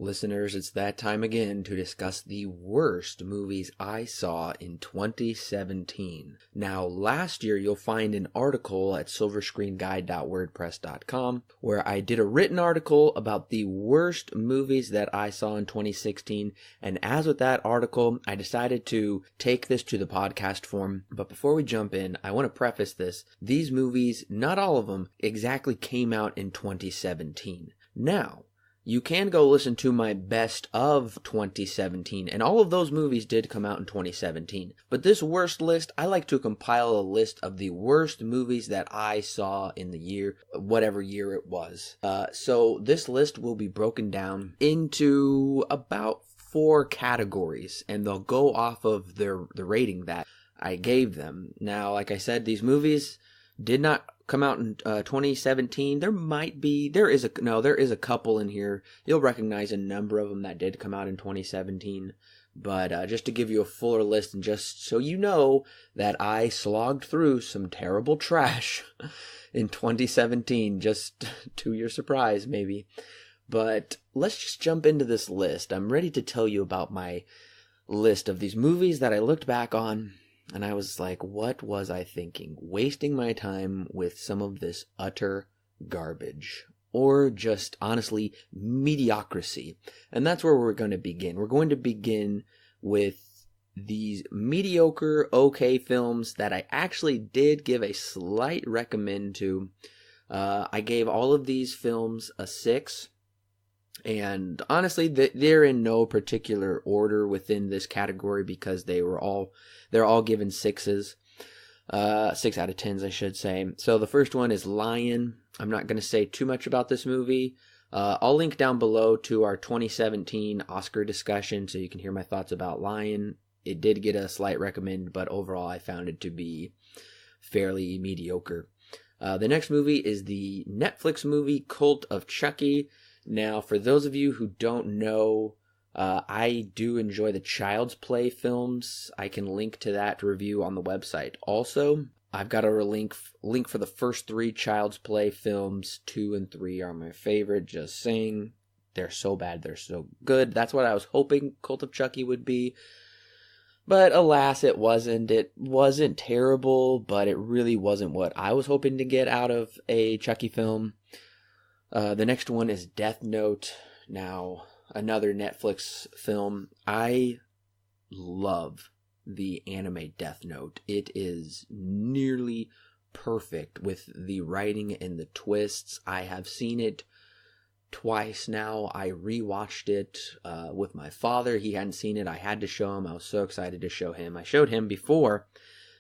Listeners, it's that time again to discuss the worst movies I saw in 2017. Now, last year you'll find an article at silverscreenguide.wordpress.com where I did a written article about the worst movies that I saw in 2016, and as with that article, I decided to take this to the podcast form. But before we jump in, I want to preface this. These movies, not all of them, exactly came out in 2017. Now, you can go listen to my best of 2017, and all of those movies did come out in 2017. But this worst list, I like to compile a list of the worst movies that I saw in the year, whatever year it was. So this list will be broken down into about 4 categories, and they'll go off of the rating that I gave them. Now, like I said, these movies did not come out in 2017. There is a couple in here. You'll recognize a number of them that did come out in 2017. But just to give you a fuller list, and just so you know that I slogged through some terrible trash in 2017, just to your surprise maybe. But let's just jump into this list. I'm ready to tell you about my list of these movies that I looked back on, and I was like, what was I thinking? Wasting my time with some of this utter garbage. Or just, honestly, mediocrity. And that's where we're going to begin. We're going to begin with these mediocre, okay films that I actually did give a slight recommend to. I gave all of these films a 6. And honestly, they're in no particular order within this category because they're all given 6s. 6 out of 10s, I should say. So the first one is Lion. I'm not going to say too much about this movie. I'll link down below to our 2017 Oscar discussion so you can hear my thoughts about Lion. It did get a slight recommend, but overall I found it to be fairly mediocre. The next movie is the Netflix movie Cult of Chucky. Now, for those of you who don't know, I do enjoy the Child's Play films. I can link to that review on the website. Also, I've got a link for the first 3 Child's Play films. 2 and 3 are my favorite, just saying. They're so bad, they're so good. That's what I was hoping Cult of Chucky would be. But alas, it wasn't. It wasn't terrible, but it really wasn't what I was hoping to get out of a Chucky film. The next one is Death Note. Now, another Netflix film. I love the anime Death Note. It is nearly perfect with the writing and the twists. I have seen it twice now. I rewatched it with my father. He hadn't seen it. I had to show him. I was so excited to show him. I showed him before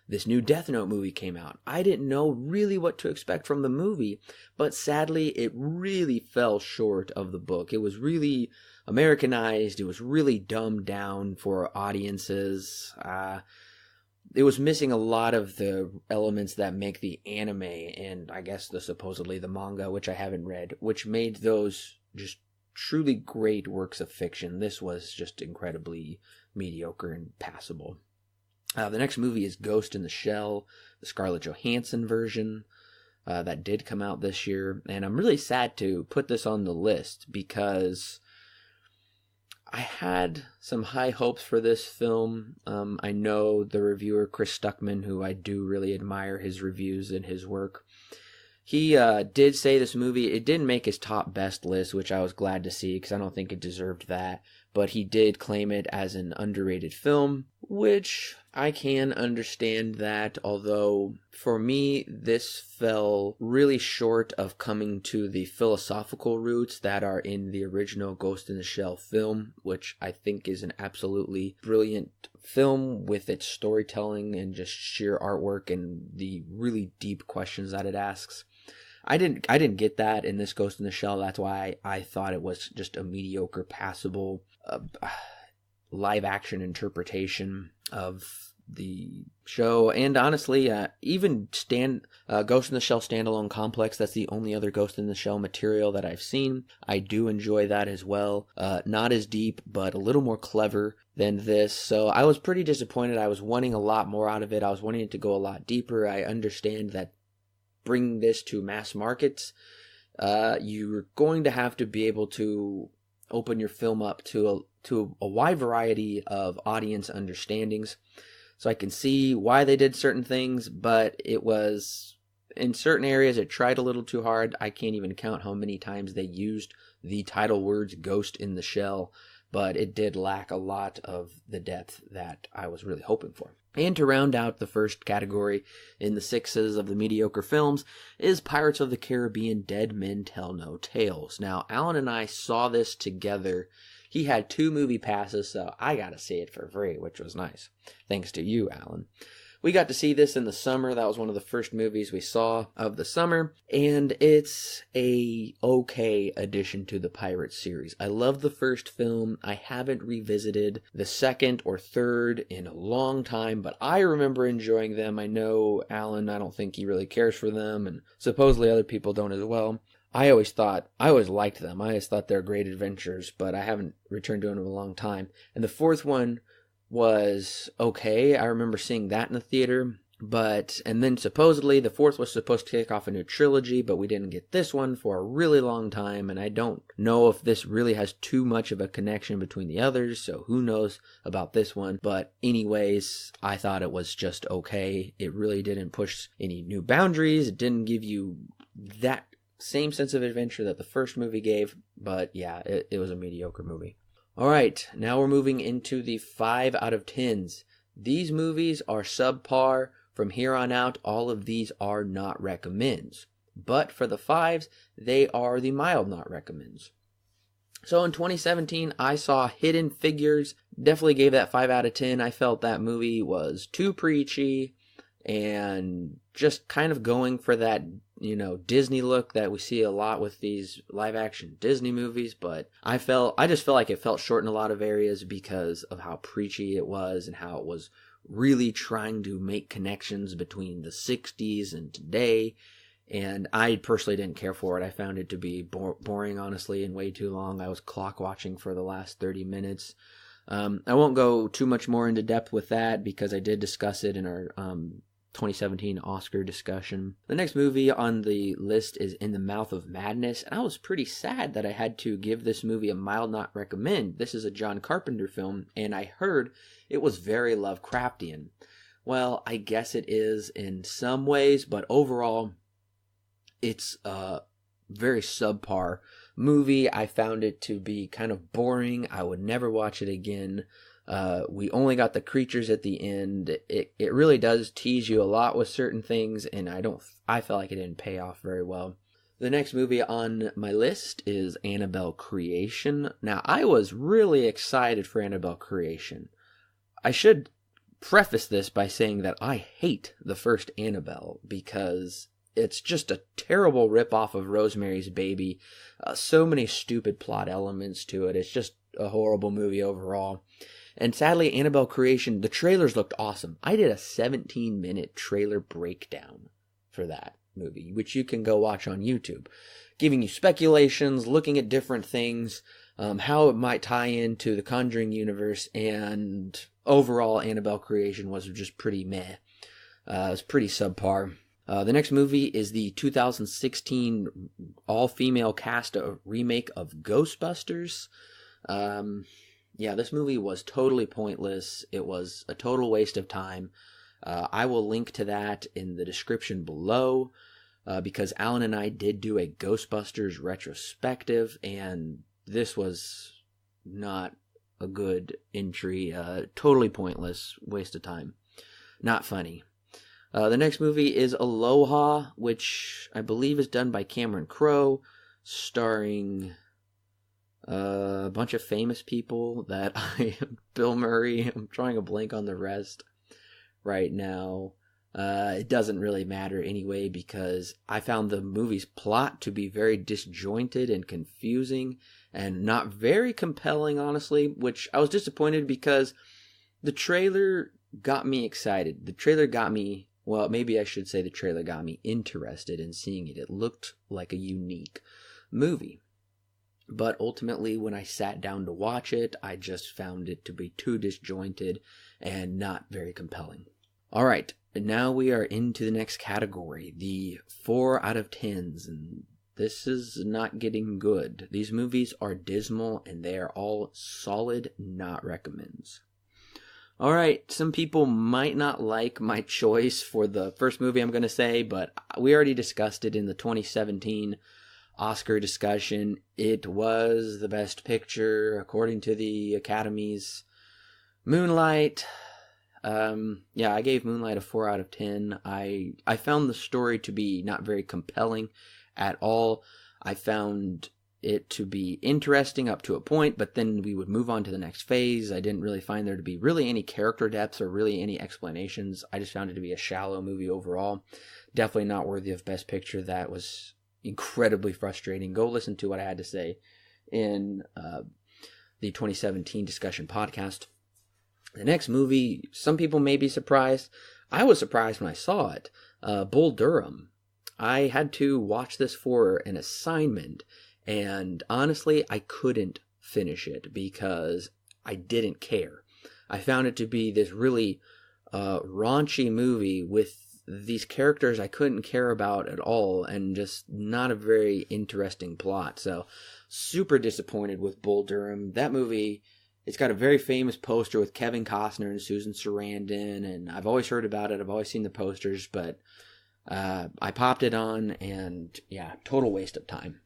this new Death Note movie came out. I didn't know really what to expect from the movie, but sadly, it really fell short of the book. It was really Americanized. It was really dumbed down for audiences. It was missing a lot of the elements that make the anime and I guess supposedly the manga, which I haven't read, which made those just truly great works of fiction. This was just incredibly mediocre and passable. The next movie is Ghost in the Shell, the Scarlett Johansson version that did come out this year. And I'm really sad to put this on the list because I had some high hopes for this film. I know the reviewer, Chris Stuckman, who I do really admire his reviews and his work. He did say this movie, it didn't make his top best list, which I was glad to see because I don't think it deserved that. But he did claim it as an underrated film, which I can understand that, although for me, this fell really short of coming to the philosophical roots that are in the original Ghost in the Shell film, which I think is an absolutely brilliant film with its storytelling and just sheer artwork and the really deep questions that it asks. I didn't get that in this Ghost in the Shell. That's why I thought it was just a mediocre, passable live action interpretation of the show. And honestly, even Ghost in the Shell standalone complex, that's the only other Ghost in the Shell material that I've seen. I do enjoy that as well. Not as deep, but a little more clever than this. So I was pretty disappointed. I was wanting a lot more out of it. I was wanting it to go a lot deeper. I understand that bringing this to mass markets, you're going to have to be able to open your film up to a wide variety of audience understandings. So I can see why they did certain things, but it was, in certain areas, it tried a little too hard. I can't even count how many times they used the title words "ghost in the shell," but it did lack a lot of the depth that I was really hoping for. And to round out the first category in the sixes of the mediocre films is Pirates of the Caribbean: Dead Men Tell No Tales. Now, Alan and I saw this together. He had 2 movie passes, so I got to see it for free, which was nice. Thanks to you, Alan. We got to see this in the summer. That was one of the first movies we saw of the summer, and it's a okay addition to the Pirates series. I love the first film. I haven't revisited the second or third in a long time, but I remember enjoying them. I know Alan, I don't think he really cares for them, and supposedly other people don't as well. I always liked them. I always thought they're great adventures, but I haven't returned to them in a long time. And the fourth one was okay. I remember seeing that in the theater, and then supposedly the fourth was supposed to kick off a new trilogy, but we didn't get this one for a really long time, and I don't know if this really has too much of a connection between the others, so who knows about this one. But anyways, I thought it was just okay. It really didn't push any new boundaries. It didn't give you that same sense of adventure that the first movie gave, but yeah, it was a mediocre movie. Alright, now we're moving into the 5 out of 10s. These movies are subpar. From here on out, all of these are not recommends. But for the 5s, they are the mild not recommends. So in 2017, I saw Hidden Figures. Definitely gave that 5 out of 10. I felt that movie was too preachy and just kind of going for that, Disney look that we see a lot with these live action Disney movies, but I just felt like it fell short in a lot of areas because of how preachy it was and how it was really trying to make connections between the 60s and today. And I personally didn't care for it. I found it to be boring, honestly, and way too long. I was clock watching for the last 30 minutes. I won't go too much more into depth with that because I did discuss it in our 2017 Oscar discussion. The next movie on the list is In the Mouth of Madness, and I was pretty sad that I had to give this movie a mild not recommend. This is a John Carpenter film, and I heard it was very Lovecraftian. Well, I guess it is in some ways, but overall, it's a very subpar movie. I found it to be kind of boring. I would never watch it again. We only got the creatures at the end. It really does tease you a lot with certain things, and I felt like it didn't pay off very well. The next movie on my list is Annabelle Creation. Now, I was really excited for Annabelle Creation. I should preface this by saying that I hate the first Annabelle because it's just a terrible ripoff of Rosemary's Baby. So many stupid plot elements to it. It's just a horrible movie overall. And sadly, Annabelle Creation, the trailers looked awesome. I did a 17-minute trailer breakdown for that movie, which you can go watch on YouTube, giving you speculations, looking at different things, how it might tie into the Conjuring universe, and overall, Annabelle Creation was just pretty meh. It was pretty subpar. The next movie is the 2016 all-female cast remake of Ghostbusters. Yeah, this movie was totally pointless. It was a total waste of time. I will link to that in the description below because Alan and I did do a Ghostbusters retrospective, and this was not a good entry. Totally pointless, waste of time. Not funny. The next movie is Aloha, which I believe is done by Cameron Crowe, starring a bunch of famous people that Bill Murray, I'm drawing a blank on the rest right now. It doesn't really matter anyway because I found the movie's plot to be very disjointed and confusing and not very compelling, honestly, which I was disappointed because the trailer got me excited. The trailer got me, well, maybe I should say the trailer got me interested in seeing it. It looked like a unique movie. But ultimately, when I sat down to watch it, I just found it to be too disjointed and not very compelling. All right, now we are into the next category, the 4 out of 10s. And This is not getting good. These movies are dismal, and they are all solid not recommends. All right, some people might not like my choice for the first movie I'm going to say, but we already discussed it in the 2017 Oscar discussion. It was the best picture according to the Academy's. Moonlight. I gave Moonlight a 4 out of 10. I found the story to be not very compelling at all. I found it to be interesting up to a point, but then we would move on to the next phase. I didn't really find there to be really any character depths or really any explanations. I just found it to be a shallow movie overall. Definitely not worthy of Best Picture. That was incredibly frustrating. Go listen to what I had to say in the 2017 discussion podcast. The next movie, some people may be surprised. I was surprised when I saw it. Bull Durham. I had to watch this for an assignment, and honestly, I couldn't finish it because I didn't care. I found it to be this really raunchy movie with these characters I couldn't care about at all, and just not a very interesting plot. So, super disappointed with Bull Durham. That movie, it's got a very famous poster with Kevin Costner and Susan Sarandon, and I've always heard about it. I've always seen the posters, but I popped it on, and yeah, total waste of time.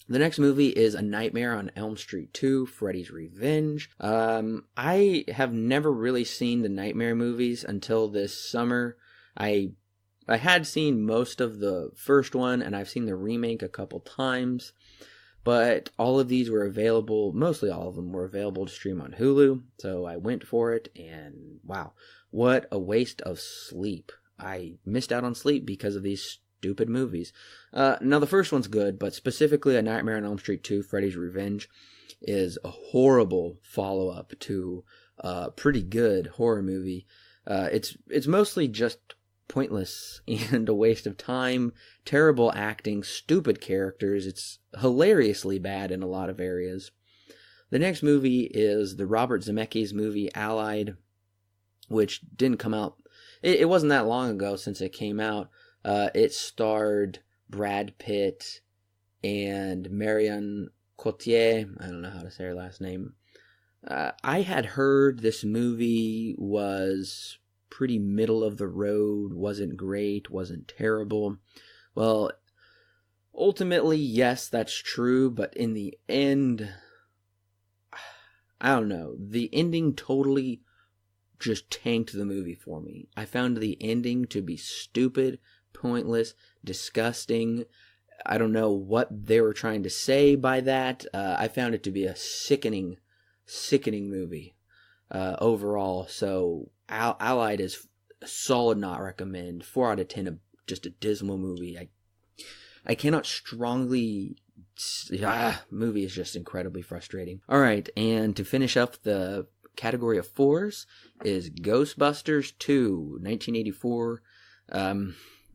The next movie is A Nightmare on Elm Street 2, Freddy's Revenge. I have never really seen the Nightmare movies until this summer. I had seen most of the first one, and I've seen the remake a couple times. But all of these were available, mostly all of them were available to stream on Hulu. So I went for it, and wow, what a waste of sleep. I missed out on sleep because of these stupid movies. Now, the first one's good, but specifically A Nightmare on Elm Street 2, Freddy's Revenge is a horrible follow-up to a pretty good horror movie. It's mostly just pointless and a waste of time, terrible acting, stupid characters. It's hilariously bad in a lot of areas. The next movie is the Robert Zemeckis movie Allied, which didn't come out. It wasn't that long ago since it came out. It starred Brad Pitt and Marion Cotillard. I don't know how to say her last name. I had heard this movie was pretty middle of the road, wasn't great, wasn't terrible. Well, ultimately, yes, that's true, but in the end, I don't know. The ending totally just tanked the movie for me. I found the ending to be stupid, pointless, disgusting. I don't know what they were trying to say by that. I found it to be a sickening movie overall. So Allied is a solid not recommend. 4 out of 10, just a dismal movie. I cannot strongly... movie is just incredibly frustrating. Alright, and to finish up the category of 4s is Ghostbusters II, 1984.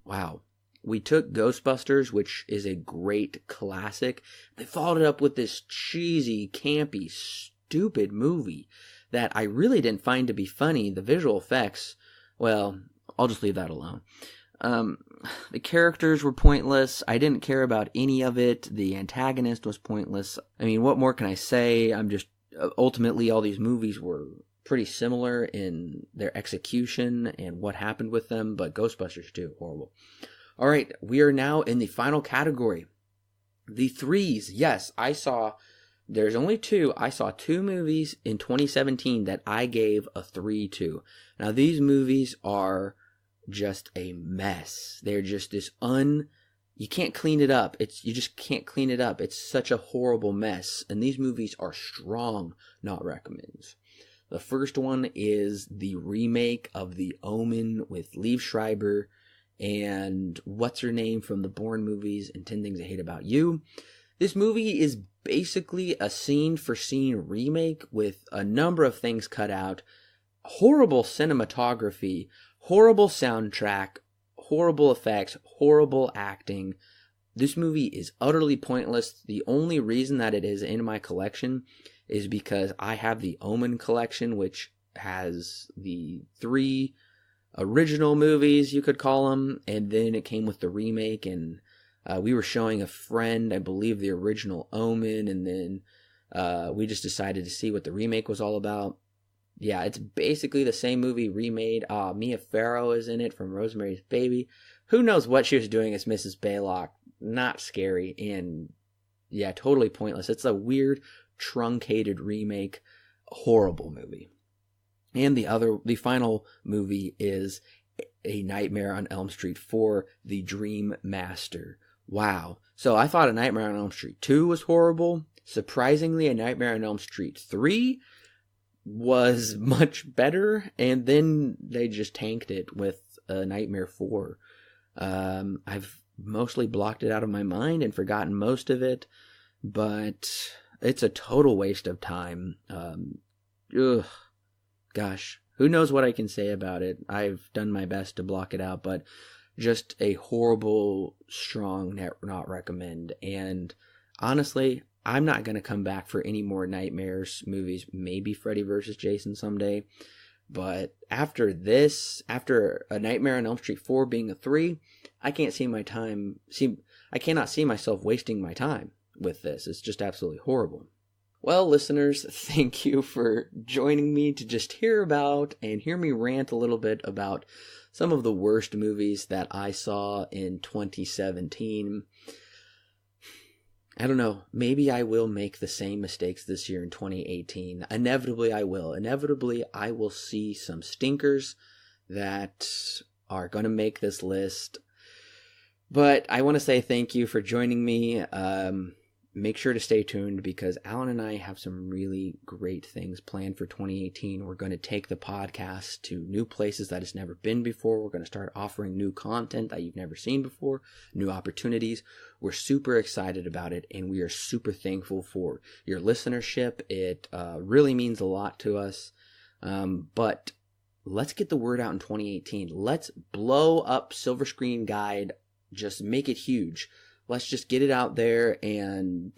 Wow. We took Ghostbusters, which is a great classic. They followed it up with this cheesy, campy, stupid movie that I really didn't find to be funny. The visual effects, well, I'll just leave that alone. The characters were pointless. I didn't care about any of it. The antagonist was pointless. I mean, what more can I say? Ultimately, all these movies were pretty similar in their execution and what happened with them, but Ghostbusters 2, horrible. All right, we are now in the final category. The 3s. Yes, there's only 2. I saw 2 movies in 2017 that I gave a 3 to. Now, these movies are just a mess. They're just you can't clean it up. You just can't clean it up. It's such a horrible mess. And these movies are strong not recommends. The first one is the remake of The Omen with Liev Schreiber and what's her name from the Bourne movies and 10 Things I Hate About You. This movie is basically a scene-for-scene remake with a number of things cut out. Horrible cinematography, horrible soundtrack, horrible effects, horrible acting. This movie is utterly pointless. The only reason that it is in my collection is because I have the Omen collection, which has the 3 original movies, you could call them, and then it came with the remake, and We were showing a friend, I believe, the original Omen, and then we just decided to see what the remake was all about. Yeah, it's basically the same movie remade. Mia Farrow is in it from Rosemary's Baby. Who knows what she was doing as Mrs. Baylock? Not scary, and yeah, totally pointless. It's a weird, truncated remake. Horrible movie. And the final movie is A Nightmare on Elm Street 4, The Dream Master. Wow. So I thought A Nightmare on Elm Street 2 was horrible. Surprisingly, A Nightmare on Elm Street 3 was much better, and then they just tanked it with A Nightmare 4. I've mostly blocked it out of my mind and forgotten most of it, but it's a total waste of time. Gosh, who knows what I can say about it. I've done my best to block it out, but just a horrible, strong not recommend. And honestly, I'm not going to come back for any more Nightmares movies. Maybe Freddy vs. Jason someday. But after this, after A Nightmare on Elm Street 4 being a 3, I can't see my time. I cannot see myself wasting my time with this. It's just absolutely horrible. Well, listeners, thank you for joining me to just hear about and hear me rant a little bit about some of the worst movies that I saw in 2017. I don't know, maybe I will make the same mistakes this year in 2018. Inevitably, I will. Inevitably, I will see some stinkers that are going to make this list. But I want to say thank you for joining me. Make sure to stay tuned because Alan and I have some really great things planned for 2018. We're going to take the podcast to new places that it's never been before. We're going to start offering new content that you've never seen before, new opportunities. We're super excited about it, and we are super thankful for your listenership. It really means a lot to us. But let's get the word out in 2018. Let's blow up Silver Screen Guide. Just make it huge. Let's just get it out there and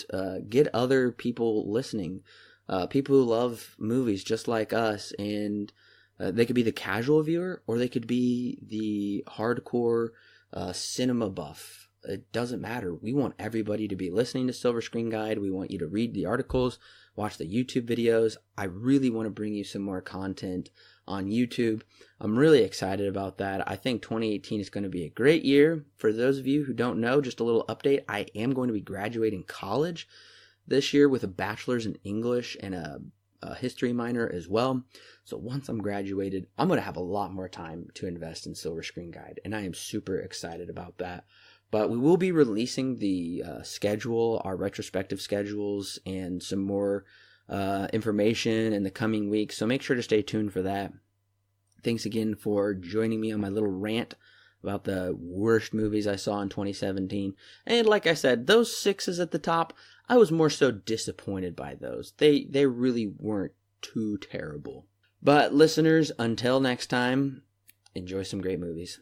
get other people listening. People who love movies just like us. And they could be the casual viewer or they could be the hardcore cinema buff. It doesn't matter. We want everybody to be listening to Silver Screen Guide. We want you to read the articles, watch the YouTube videos. I really want to bring you some more content on YouTube. I'm really excited about that. I think 2018 is going to be a great year. For those of you who don't know, just a little update, I am going to be graduating college this year with a bachelor's in English and a history minor as well. So once I'm graduated, I'm going to have a lot more time to invest in Silver Screen Guide, and I am super excited about that. But we will be releasing the schedule, our retrospective schedules, and some more information in the coming weeks. So make sure to stay tuned for that. Thanks again for joining me on my little rant about the worst movies I saw in 2017. And like I said, those 6s at the top, I was more so disappointed by those. They really weren't too terrible. But listeners, until next time, enjoy some great movies.